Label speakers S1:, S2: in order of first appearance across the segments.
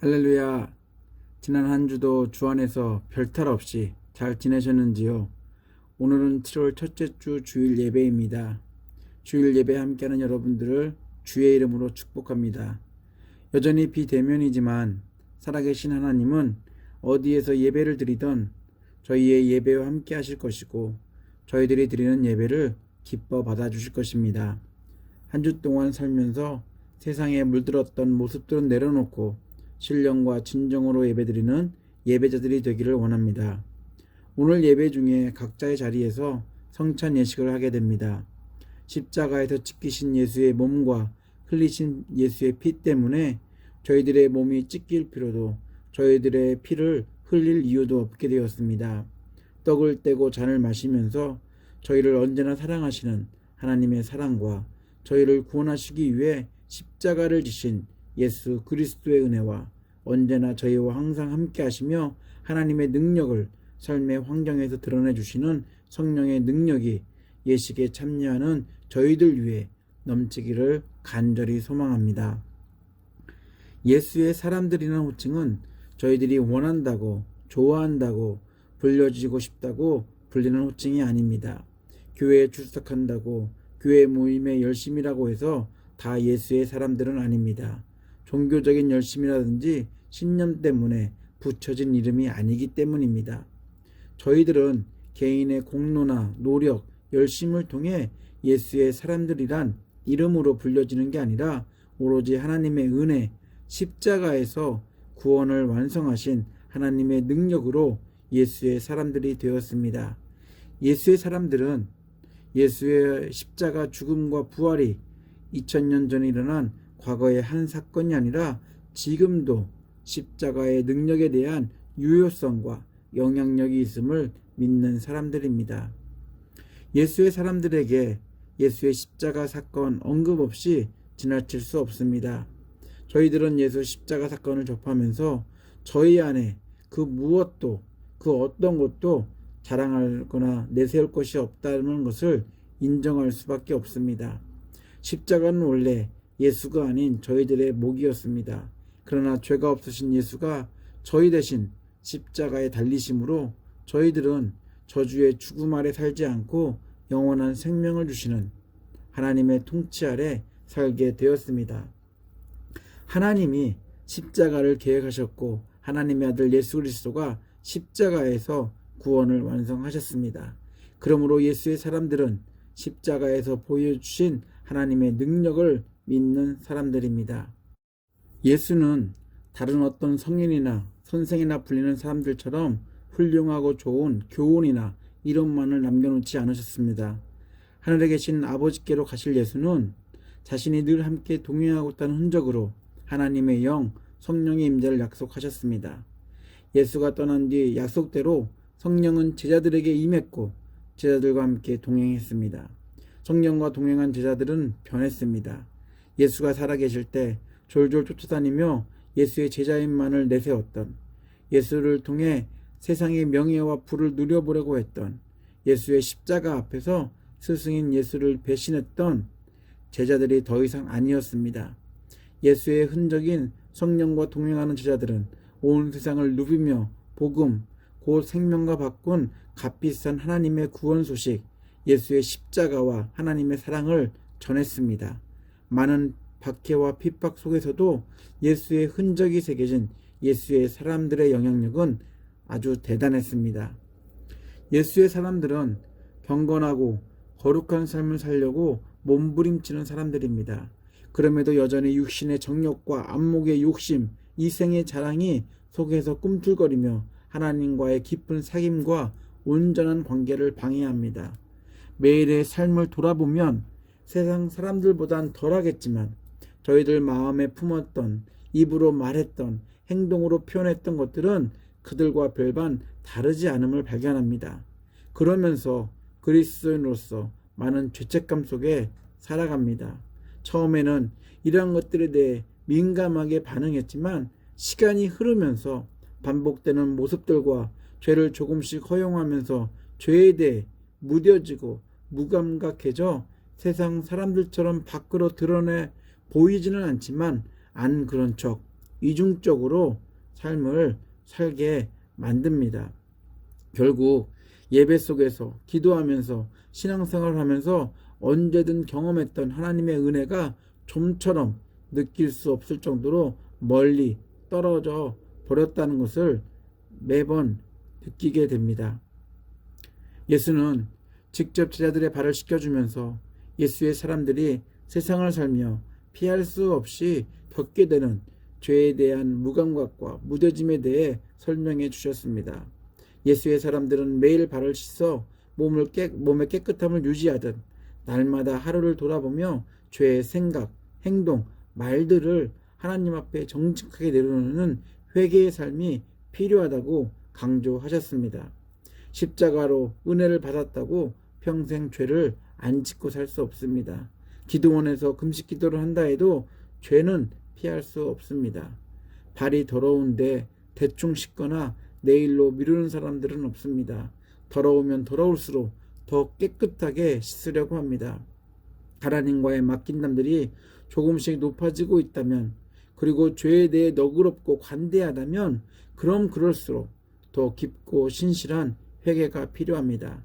S1: 할렐루야. 지난 한 주도 주 안에서 별탈 없이 잘 지내셨는지요? 오늘은 7월 첫째 주 주일 예배입니다. 주일 예배 함께하는 여러분들을 주의 이름으로 축복합니다. 여전히 비대면이지만 살아계신 하나님은 어디에서 예배를 드리던 저희의 예배와 함께 하실 것이고 저희들이 드리는 예배를 기뻐 받아주실 것입니다. 한 주 동안 살면서 세상에 물들었던 모습들은 내려놓고 신령과 진정으로 예배드리는 예배자들이 되기를 원합니다. 오늘 예배 중에 각자의 자리에서 성찬 예식을 하게 됩니다. 십자가에서 찢기신 예수의 몸과 흘리신 예수의 피 때문에 저희들의 몸이 찢길 필요도 저희들의 피를 흘릴 이유도 없게 되었습니다. 떡을 떼고 잔을 마시면서 저희를 언제나 사랑하시는 하나님의 사랑과 저희를 구원하시기 위해 십자가를 지신 예수 그리스도의 은혜와 언제나 저희와 항상 함께 하시며 하나님의 능력을 삶의 환경에서 드러내 주시는 성령의 능력이 예식에 참여하는 저희들 위해 넘치기를 간절히 소망합니다. 예수의 사람들이라는 호칭은 저희들이 원한다고 좋아한다고 불려지고 싶다고 불리는 호칭이 아닙니다. 교회에 출석한다고 교회 모임에 열심이라고 해서 다 예수의 사람들은 아닙니다. 종교적인 열심이라든지 신념 때문에 붙여진 이름이 아니기 때문입니다. 저희들은 개인의 공로나 노력, 열심을 통해 예수의 사람들이란 이름으로 불려지는 게 아니라 오로지 하나님의 은혜, 십자가에서 구원을 완성하신 하나님의 능력으로 예수의 사람들이 되었습니다. 예수의 사람들은 예수의 십자가 죽음과 부활이 2000년 전에 일어난 과거의 한 사건이 아니라 지금도 십자가의 능력에 대한 유효성과 영향력이 있음을 믿는 사람들입니다. 예수의 사람들에게 예수의 십자가 사건 언급 없이 지나칠 수 없습니다. 저희들은 예수 십자가 사건을 접하면서 저희 안에 그 무엇도 그 어떤 것도 자랑하거나 내세울 것이 없다는 것을 인정할 수밖에 없습니다. 십자가는 원래 예수가 아닌 저희들의 목이었습니다. 그러나 죄가 없으신 예수가 저희 대신 십자가에 달리심으로 저희들은 저주의 죽음 아래 살지 않고 영원한 생명을 주시는 하나님의 통치 아래 살게 되었습니다. 하나님이 십자가를 계획하셨고 하나님의 아들 예수 그리스도가 십자가에서 구원을 완성하셨습니다. 그러므로 예수의 사람들은 십자가에서 보여주신 하나님의 능력을 믿는 사람들입니다. 예수는 다른 어떤 성인이나 선생이나 불리는 사람들처럼 훌륭하고 좋은 교훈이나 이름만을 남겨놓지 않으셨습니다. 하늘에 계신 아버지께로 가실 예수는 자신이 늘 함께 동행하고 있다는 흔적으로 하나님의 영, 성령의 임재를 약속하셨습니다. 예수가 떠난 뒤 약속대로 성령은 제자들에게 임했고 제자들과 함께 동행했습니다. 성령과 동행한 제자들은 변했습니다. 예수가 살아계실 때 졸졸 쫓아다니며 예수의 제자인만을 내세웠던, 예수를 통해 세상의 명예와 부를 누려보려고 했던, 예수의 십자가 앞에서 스승인 예수를 배신했던 제자들이 더 이상 아니었습니다. 예수의 흔적인 성령과 동행하는 제자들은 온 세상을 누비며 복음, 곧 생명과 바꾼 값비싼 하나님의 구원 소식, 예수의 십자가와 하나님의 사랑을 전했습니다. 많은 박해와 핍박 속에서도 예수의 흔적이 새겨진 예수의 사람들의 영향력은 아주 대단했습니다. 예수의 사람들은 경건하고 거룩한 삶을 살려고 몸부림치는 사람들입니다. 그럼에도 여전히 육신의 정욕과 안목의 욕심, 이생의 자랑이 속에서 꿈틀거리며 하나님과의 깊은 사귐과 온전한 관계를 방해합니다. 매일의 삶을 돌아보면 세상 사람들보단 덜하겠지만 저희들 마음에 품었던, 입으로 말했던, 행동으로 표현했던 것들은 그들과 별반 다르지 않음을 발견합니다. 그러면서 그리스도인으로서 많은 죄책감 속에 살아갑니다. 처음에는 이러한 것들에 대해 민감하게 반응했지만 시간이 흐르면서 반복되는 모습들과 죄를 조금씩 허용하면서 죄에 대해 무뎌지고 무감각해져 세상 사람들처럼 밖으로 드러내 보이지는 않지만 안 그런 척 이중적으로 삶을 살게 만듭니다. 결국 예배 속에서 기도하면서 신앙생활을 하면서 언제든 경험했던 하나님의 은혜가 좀처럼 느낄 수 없을 정도로 멀리 떨어져 버렸다는 것을 매번 느끼게 됩니다. 예수는 직접 제자들의 발을 씻겨주면서 예수의 사람들이 세상을 살며 피할 수 없이 겪게 되는 죄에 대한 무감각과 무뎌짐에 대해 설명해 주셨습니다. 예수의 사람들은 매일 발을 씻어 몸의 깨끗함을 유지하듯 날마다 하루를 돌아보며 죄의 생각, 행동, 말들을 하나님 앞에 정직하게 내려놓는 회개의 삶이 필요하다고 강조하셨습니다. 십자가로 은혜를 받았다고 평생 죄를 안 짓고 살 수 없습니다. 기도원에서 금식 기도를 한다 해도 죄는 피할 수 없습니다. 발이 더러운데 대충 씻거나 내일로 미루는 사람들은 없습니다. 더러우면 더러울수록 더 깨끗하게 씻으려고 합니다. 하나님과의 맡긴담들이 조금씩 높아지고 있다면, 그리고 죄에 대해 너그럽고 관대하다면 그럼 그럴수록 더 깊고 신실한 회개가 필요합니다.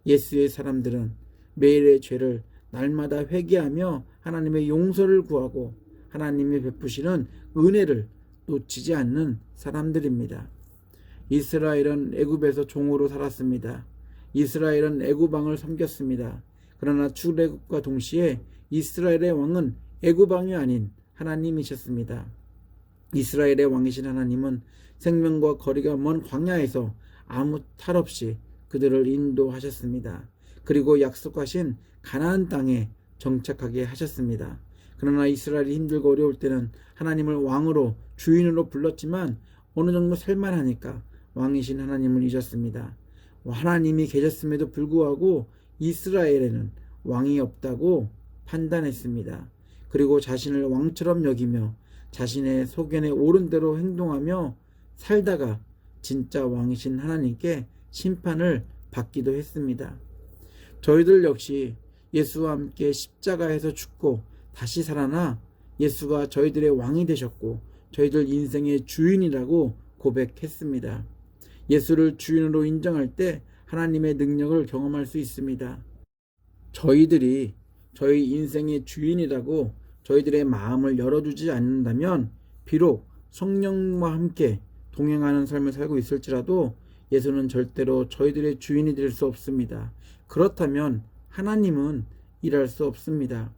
S1: 예수의 사람들은 매일의 죄를 날마다 회개하며 하나님의 용서를 구하고 하나님이 베푸시는 은혜를 놓치지 않는 사람들입니다. 이스라엘은 애굽에서 종으로 살았습니다. 이스라엘은 애굽 왕을 섬겼습니다. 그러나 출애굽과 동시에 이스라엘의 왕은 애굽 왕이 아닌 하나님이셨습니다. 이스라엘의 왕이신 하나님은 생명과 거리가 먼 광야에서 아무 탈 없이 그들을 인도하셨습니다. 그리고 약속하신 가나안 땅에 정착하게 하셨습니다. 그러나 이스라엘이 힘들고 어려울 때는 하나님을 왕으로, 주인으로 불렀지만 어느 정도 살만하니까 왕이신 하나님을 잊었습니다. 하나님이 계셨음에도 불구하고 이스라엘에는 왕이 없다고 판단했습니다. 그리고 자신을 왕처럼 여기며 자신의 소견에 옳은 대로 행동하며 살다가 진짜 왕이신 하나님께 심판을 받기도 했습니다. 저희들 역시 예수와 함께 십자가에서 죽고 다시 살아나 예수가 저희들의 왕이 되셨고 저희들 인생의 주인이라고 고백했습니다. 예수를 주인으로 인정할 때 하나님의 능력을 경험할 수 있습니다. 저희들이 저희 인생의 주인이라고 저희들의 마음을 열어주지 않는다면 비록 성령과 함께 동행하는 삶을 살고 있을지라도 예수는 절대로 저희들의 주인이 될 수 없습니다. 그렇다면 하나님은 일할 수 없습니다.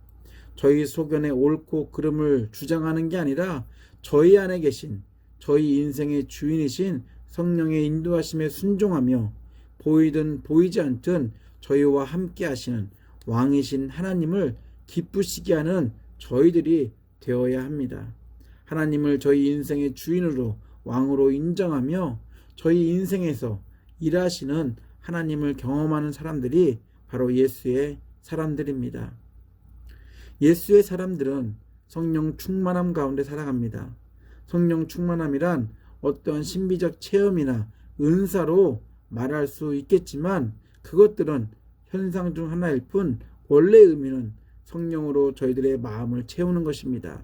S1: 저희 소견에 옳고 그름을 주장하는 게 아니라 저희 안에 계신 저희 인생의 주인이신 성령의 인도하심에 순종하며 보이든 보이지 않든 저희와 함께 하시는 왕이신 하나님을 기쁘시게 하는 저희들이 되어야 합니다. 하나님을 저희 인생의 주인으로 왕으로 인정하며 저희 인생에서 일하시는 하나님을 경험하는 사람들이 바로 예수의 사람들입니다. 예수의 사람들은 성령 충만함 가운데 살아갑니다. 성령 충만함이란 어떠한 신비적 체험이나 은사로 말할 수 있겠지만 그것들은 현상 중 하나일 뿐 원래 의미는 성령으로 저희들의 마음을 채우는 것입니다.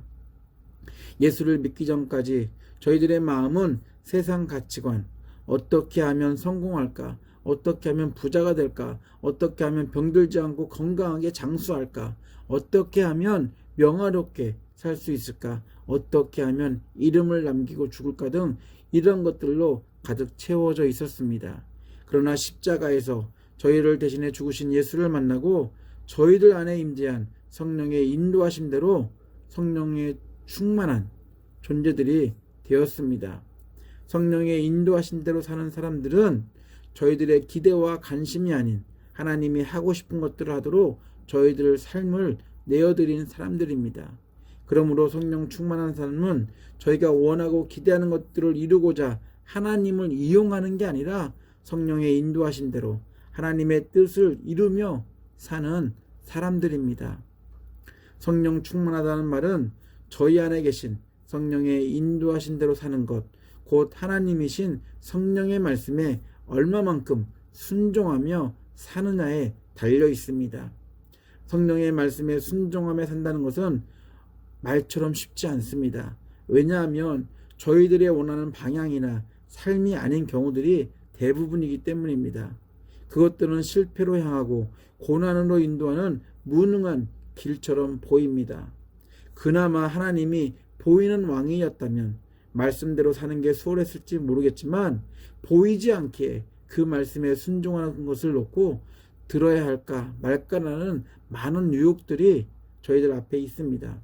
S1: 예수를 믿기 전까지 저희들의 마음은 세상 가치관, 어떻게 하면 성공할까? 어떻게 하면 부자가 될까? 어떻게 하면 병들지 않고 건강하게 장수할까? 어떻게 하면 명화롭게 살 수 있을까? 어떻게 하면 이름을 남기고 죽을까 등 이런 것들로 가득 채워져 있었습니다. 그러나 십자가에서 저희를 대신해 죽으신 예수를 만나고 저희들 안에 임재한 성령의 인도하심대로 성령의 충만한 존재들이 되었습니다. 성령의 인도하심대로 사는 사람들은 저희들의 기대와 관심이 아닌 하나님이 하고 싶은 것들을 하도록 저희들의 삶을 내어드린 사람들입니다. 그러므로 성령 충만한 삶은 저희가 원하고 기대하는 것들을 이루고자 하나님을 이용하는 게 아니라 성령의 인도하신 대로 하나님의 뜻을 이루며 사는 사람들입니다. 성령 충만하다는 말은 저희 안에 계신 성령의 인도하신 대로 사는 것, 곧 하나님이신 성령의 말씀에 얼마만큼 순종하며 사느냐에 달려 있습니다. 성령의 말씀에 순종하며 산다는 것은 말처럼 쉽지 않습니다. 왜냐하면 저희들의 원하는 방향이나 삶이 아닌 경우들이 대부분이기 때문입니다. 그것들은 실패로 향하고 고난으로 인도하는 무능한 길처럼 보입니다. 그나마 하나님이 보이는 왕이었다면 말씀대로 사는 게 수월했을지 모르겠지만 보이지 않게 그 말씀에 순종하는 것을 놓고 들어야 할까 말까라는 많은 유혹들이 저희들 앞에 있습니다.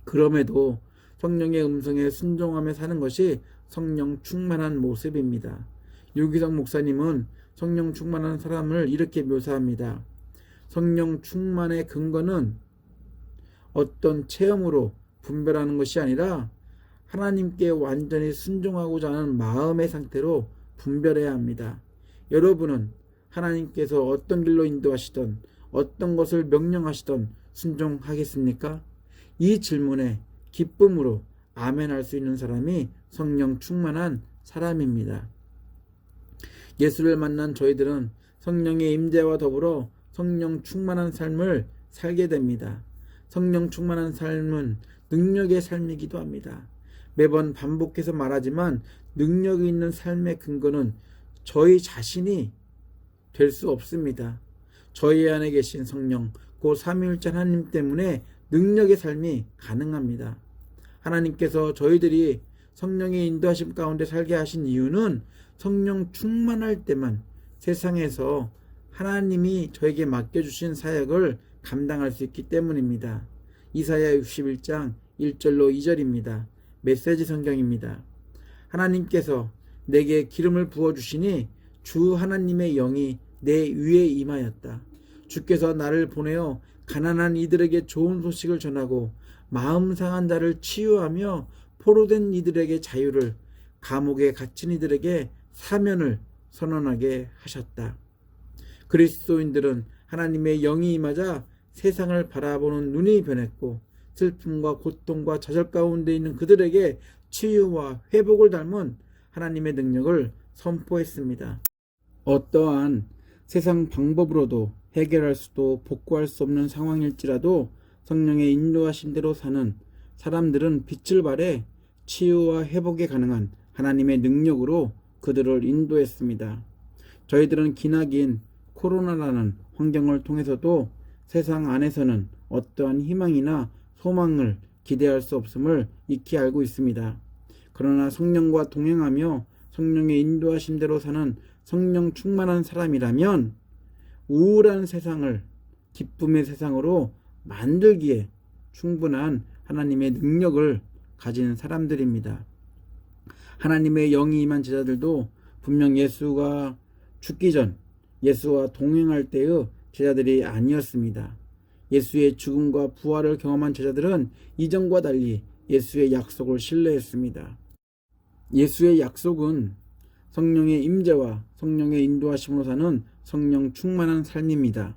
S1: 그럼에도 성령의 음성에 순종하며 사는 것이 성령 충만한 모습입니다. 유기성 목사님은 성령 충만한 사람을 이렇게 묘사합니다. 성령 충만의 근거는 어떤 체험으로 분별하는 것이 아니라 하나님께 완전히 순종하고자 하는 마음의 상태로 분별해야 합니다. 여러분은 하나님께서 어떤 길로 인도하시던 어떤 것을 명령하시던 순종하겠습니까? 이 질문에 기쁨으로 아멘할 수 있는 사람이 성령 충만한 사람입니다. 예수를 만난 저희들은 성령의 임재와 더불어 성령 충만한 삶을 살게 됩니다. 성령 충만한 삶은 능력의 삶이기도 합니다. 매번 반복해서 말하지만 능력이 있는 삶의 근거는 저희 자신이 될 수 없습니다. 저희 안에 계신 성령, 그 삼위일체 하나님 때문에 능력의 삶이 가능합니다. 하나님께서 저희들이 성령의 인도하심 가운데 살게 하신 이유는 성령 충만할 때만 세상에서 하나님이 저에게 맡겨주신 사역을 감당할 수 있기 때문입니다. 이사야 61장 1절로 2절입니다. 메시지 성경입니다. 하나님께서 내게 기름을 부어주시니 주 하나님의 영이 내 위에 임하였다. 주께서 나를 보내어 가난한 이들에게 좋은 소식을 전하고 마음 상한 자를 치유하며 포로된 이들에게 자유를, 감옥에 갇힌 이들에게 사면을 선언하게 하셨다. 그리스도인들은 하나님의 영이 임하자 세상을 바라보는 눈이 변했고 슬픔과 고통과 좌절 가운데 있는 그들에게 치유와 회복을 닮은 하나님의 능력을 선포했습니다. 어떠한 세상 방법으로도 해결할 수도 복구할 수 없는 상황일지라도 성령의 인도하신 대로 사는 사람들은 빛을 발해 치유와 회복에 가능한 하나님의 능력으로 그들을 인도했습니다. 저희들은 기나긴 코로나라는 환경을 통해서도 세상 안에서는 어떠한 희망이나 소망을 기대할 수 없음을 익히 알고 있습니다. 그러나 성령과 동행하며 성령의 인도하신 대로 사는 성령 충만한 사람이라면 우울한 세상을 기쁨의 세상으로 만들기에 충분한 하나님의 능력을 가진 사람들입니다. 하나님의 영이 임한 제자들도 분명 예수가 죽기 전 예수와 동행할 때의 제자들이 아니었습니다. 예수의 죽음과 부활을 경험한 제자들은 이전과 달리 예수의 약속을 신뢰했습니다. 예수의 약속은 성령의 임재와 성령의 인도하심으로 사는 성령 충만한 삶입니다.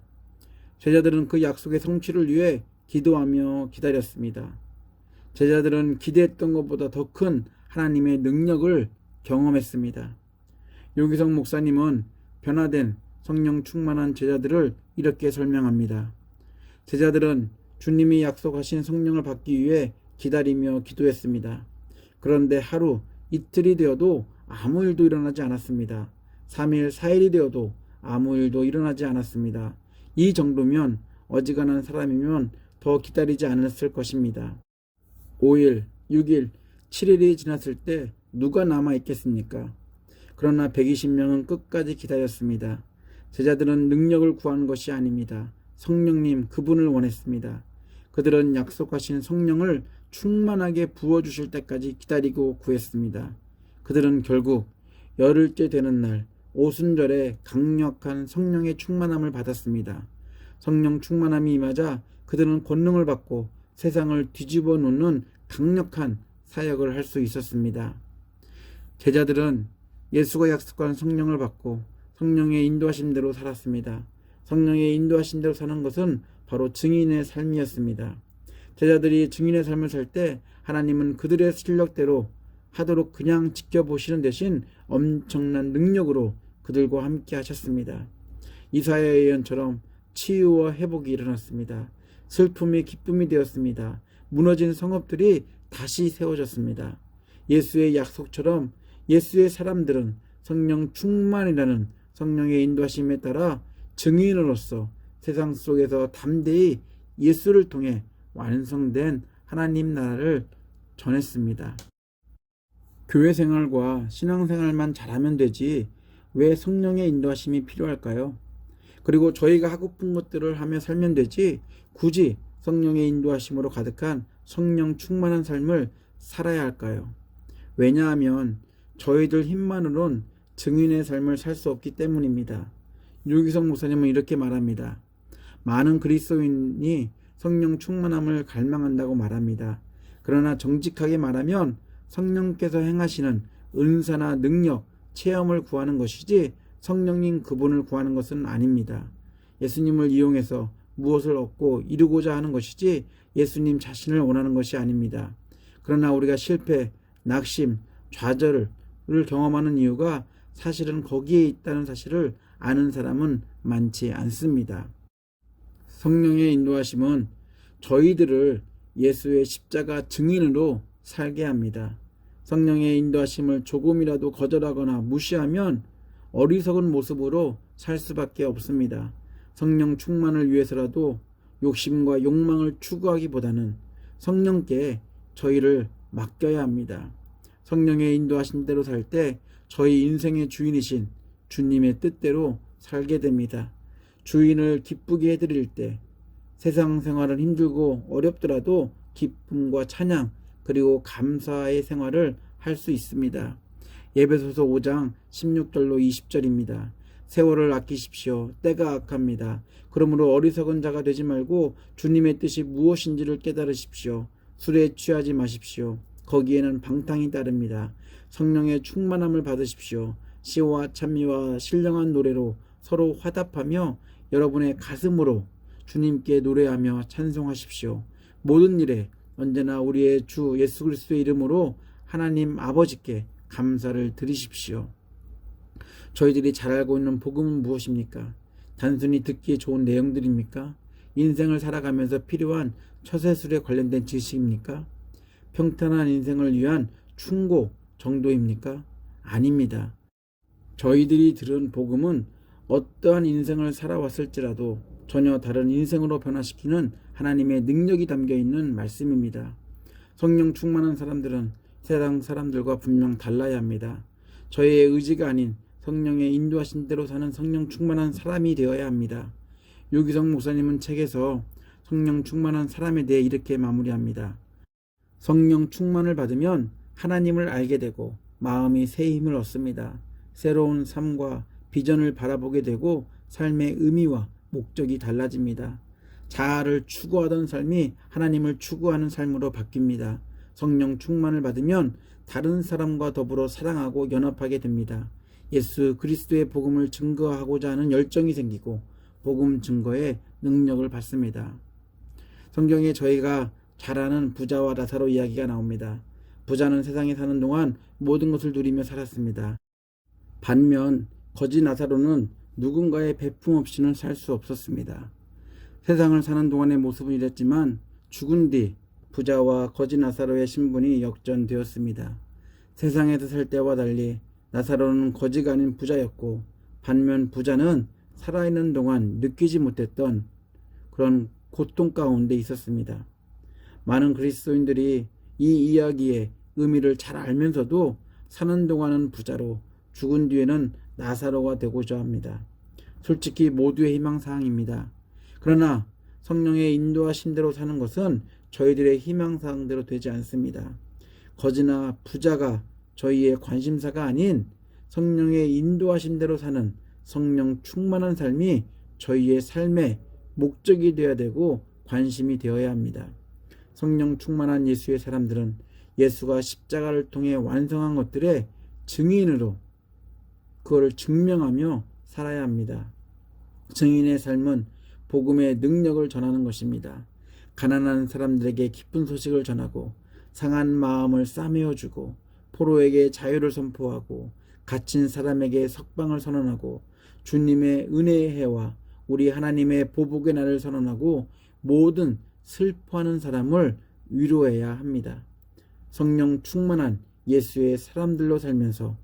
S1: 제자들은 그 약속의 성취를 위해 기도하며 기다렸습니다. 제자들은 기대했던 것보다 더 큰 하나님의 능력을 경험했습니다. 유기성 목사님은 변화된 성령 충만한 제자들을 이렇게 설명합니다. 제자들은 주님이 약속하신 성령을 받기 위해 기다리며 기도했습니다. 그런데 하루, 이틀이 되어도 아무 일도 일어나지 않았습니다. 3일, 4일이 되어도 아무 일도 일어나지 않았습니다. 이 정도면 어지간한 사람이면 더 기다리지 않았을 것입니다. 5일, 6일, 7일이 지났을 때 누가 남아있겠습니까? 그러나 120명은 끝까지 기다렸습니다. 제자들은 능력을 구하는 것이 아닙니다. 성령님 그분을 원했습니다. 그들은 약속하신 성령을 충만하게 부어주실 때까지 기다리고 구했습니다. 그들은 결국 열흘째 되는 날 오순절에 강력한 성령의 충만함을 받았습니다. 성령 충만함이 임하자 그들은 권능을 받고 세상을 뒤집어 놓는 강력한 사역을 할 수 있었습니다. 제자들은 예수가 약속한 성령을 받고 성령의 인도하심대로 살았습니다. 성령의 인도하심대로 사는 것은 바로 증인의 삶이었습니다. 제자들이 증인의 삶을 살 때 하나님은 그들의 실력대로 하도록 그냥 지켜보시는 대신 엄청난 능력으로 그들과 함께 하셨습니다. 이사야의 예언처럼 치유와 회복이 일어났습니다. 슬픔이 기쁨이 되었습니다. 무너진 성읍들이 다시 세워졌습니다. 예수의 약속처럼 예수의 사람들은 성령 충만이라는 성령의 인도하심에 따라 증인으로서 세상 속에서 담대히 예수를 통해 완성된 하나님 나라를 전했습니다. 교회 생활과 신앙생활만 잘하면 되지 왜 성령의 인도하심이 필요할까요? 그리고 저희가 하고픈 것들을 하며 살면 되지 굳이 성령의 인도하심으로 가득한 성령 충만한 삶을 살아야 할까요? 왜냐하면 저희들 힘만으론 증인의 삶을 살 수 없기 때문입니다. 유기성 목사님은 이렇게 말합니다. 많은 그리스도인이 성령 충만함을 갈망한다고 말합니다. 그러나 정직하게 말하면 성령께서 행하시는 은사나 능력, 체험을 구하는 것이지 성령님 그분을 구하는 것은 아닙니다. 예수님을 이용해서 무엇을 얻고 이루고자 하는 것이지 예수님 자신을 원하는 것이 아닙니다. 그러나 우리가 실패, 낙심, 좌절을 경험하는 이유가 사실은 거기에 있다는 사실을 아는 사람은 많지 않습니다. 성령의 인도하심은 저희들을 예수의 십자가 증인으로 살게 합니다. 성령의 인도하심을 조금이라도 거절하거나 무시하면 어리석은 모습으로 살 수밖에 없습니다. 성령 충만을 위해서라도 욕심과 욕망을 추구하기보다는 성령께 저희를 맡겨야 합니다. 성령의 인도하신 대로 살 때 저희 인생의 주인이신 주님의 뜻대로 살게 됩니다. 주인을 기쁘게 해드릴 때 세상 생활은 힘들고 어렵더라도 기쁨과 찬양 그리고 감사의 생활을 할 수 있습니다. 에베소서 5장 16절로 20절입니다. 세월을 아끼십시오. 때가 악합니다. 그러므로 어리석은 자가 되지 말고 주님의 뜻이 무엇인지를 깨달으십시오. 술에 취하지 마십시오. 거기에는 방탕이 따릅니다. 성령의 충만함을 받으십시오. 시와 찬미와 신령한 노래로 서로 화답하며 여러분의 가슴으로 주님께 노래하며 찬송하십시오. 모든 일에 언제나 우리의 주 예수 그리스도의 이름으로 하나님 아버지께 감사를 드리십시오. 저희들이 잘 알고 있는 복음은 무엇입니까? 단순히 듣기에 좋은 내용들입니까? 인생을 살아가면서 필요한 처세술에 관련된 지식입니까? 평탄한 인생을 위한 충고 정도입니까? 아닙니다. 저희들이 들은 복음은 어떠한 인생을 살아왔을지라도 전혀 다른 인생으로 변화시키는 하나님의 능력이 담겨있는 말씀입니다. 성령 충만한 사람들은 세상 사람들과 분명 달라야 합니다. 저희의 의지가 아닌 성령의 인도하신 대로 사는 성령 충만한 사람이 되어야 합니다. 유기성 목사님은 책에서 성령 충만한 사람에 대해 이렇게 마무리합니다. 성령 충만을 받으면 하나님을 알게 되고 마음이 새 힘을 얻습니다. 새로운 삶과 비전을 바라보게 되고 삶의 의미와 목적이 달라집니다. 자아를 추구하던 삶이 하나님을 추구하는 삶으로 바뀝니다. 성령 충만을 받으면 다른 사람과 더불어 사랑하고 연합하게 됩니다. 예수 그리스도의 복음을 증거하고자 하는 열정이 생기고 복음 증거의 능력을 받습니다. 성경에 저희가 잘 아는 부자와 나사로 이야기가 나옵니다. 부자는 세상에 사는 동안 모든 것을 누리며 살았습니다. 반면 거지 나사로는 누군가의 배품 없이는 살 수 없었습니다. 세상을 사는 동안의 모습은 이랬지만 죽은 뒤 부자와 거지 나사로의 신분이 역전되었습니다. 세상에서 살 때와 달리 나사로는 거지가 아닌 부자였고 반면 부자는 살아있는 동안 느끼지 못했던 그런 고통 가운데 있었습니다. 많은 그리스도인들이 이 이야기의 의미를 잘 알면서도 사는 동안은 부자로 죽은 뒤에는 나사로가 되고자 합니다. 솔직히 모두의 희망사항입니다. 그러나 성령의 인도하신 대로 사는 것은 저희들의 희망사항대로 되지 않습니다. 거지나 부자가 저희의 관심사가 아닌 성령의 인도하신 대로 사는 성령 충만한 삶이 저희의 삶의 목적이 되어야 되고 관심이 되어야 합니다. 성령 충만한 예수의 사람들은 예수가 십자가를 통해 완성한 것들의 증인으로 그것을 증명하며 살아야 합니다. 증인의 삶은 복음의 능력을 전하는 것입니다. 가난한 사람들에게 기쁜 소식을 전하고 상한 마음을 싸매어주고 포로에게 자유를 선포하고 갇힌 사람에게 석방을 선언하고 주님의 은혜의 해와 우리 하나님의 보복의 날을 선언하고 모든 슬퍼하는 사람을 위로해야 합니다. 성령 충만한 예수의 사람들로 살면서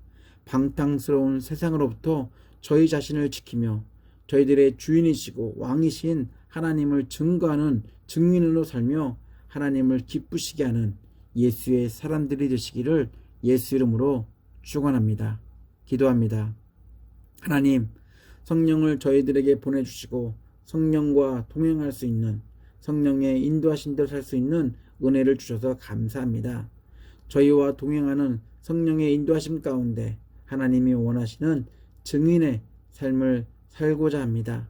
S1: 방탕스러운 세상으로부터 저희 자신을 지키며 저희들의 주인이시고 왕이신 하나님을 증거하는 증인으로 살며 하나님을 기쁘시게 하는 예수의 사람들이 되시기를 예수 이름으로 축원합니다. 기도합니다. 하나님, 성령을 저희들에게 보내주시고 성령과 동행할 수 있는, 성령의 인도하신 대로 살 수 있는 은혜를 주셔서 감사합니다. 저희와 동행하는 성령의 인도하심 가운데 하나님이 원하시는 증인의 삶을 살고자 합니다.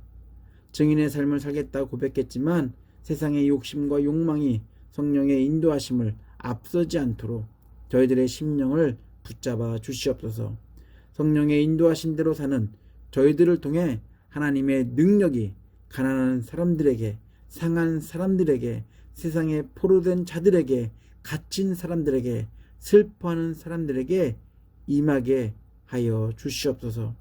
S1: 증인의 삶을 살겠다고 고백했지만 세상의 욕심과 욕망이 성령의 인도하심을 앞서지 않도록 저희들의 심령을 붙잡아 주시옵소서. 성령의 인도하신 대로 사는 저희들을 통해 하나님의 능력이 가난한 사람들에게, 상한 사람들에게, 세상에 포로된 자들에게, 갇힌 사람들에게, 슬퍼하는 사람들에게 임하게 하여 주시옵소서.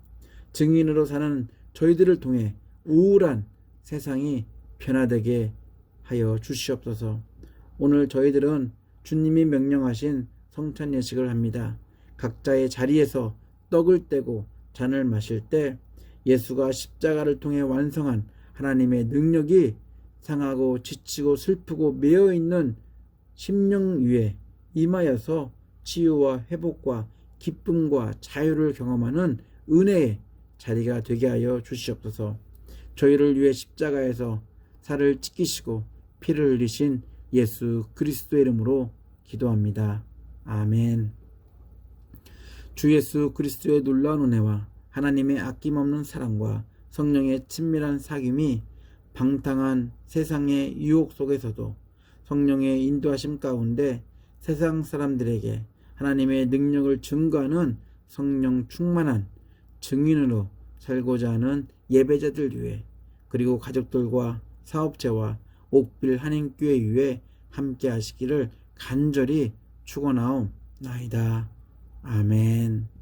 S1: 증인으로 사는 저희들을 통해 우울한 세상이 변화되게 하여 주시옵소서. 오늘 저희들은 주님이 명령하신 성찬 예식을 합니다. 각자의 자리에서 떡을 떼고 잔을 마실 때 예수가 십자가를 통해 완성한 하나님의 능력이 상하고 지치고 슬프고 매여있는 심령 위에 임하여서 치유와 회복과 기쁨과 자유를 경험하는 은혜의 자리가 되게 하여 주시옵소서. 저희를 위해 십자가에서 살을 찢기시고 피를 흘리신 예수 그리스도의 이름으로 기도합니다. 아멘. 주 예수 그리스도의 놀라운 은혜와 하나님의 아낌없는 사랑과 성령의 친밀한 사귐이 방탕한 세상의 유혹 속에서도 성령의 인도하심 가운데 세상 사람들에게 하나님의 능력을 증거하는 성령 충만한 증인으로 살고자 하는 예배자들 위해, 그리고 가족들과 사업체와 옥빌 한인교회 위에 함께 하시기를 간절히 축원하옵나이다. 아멘.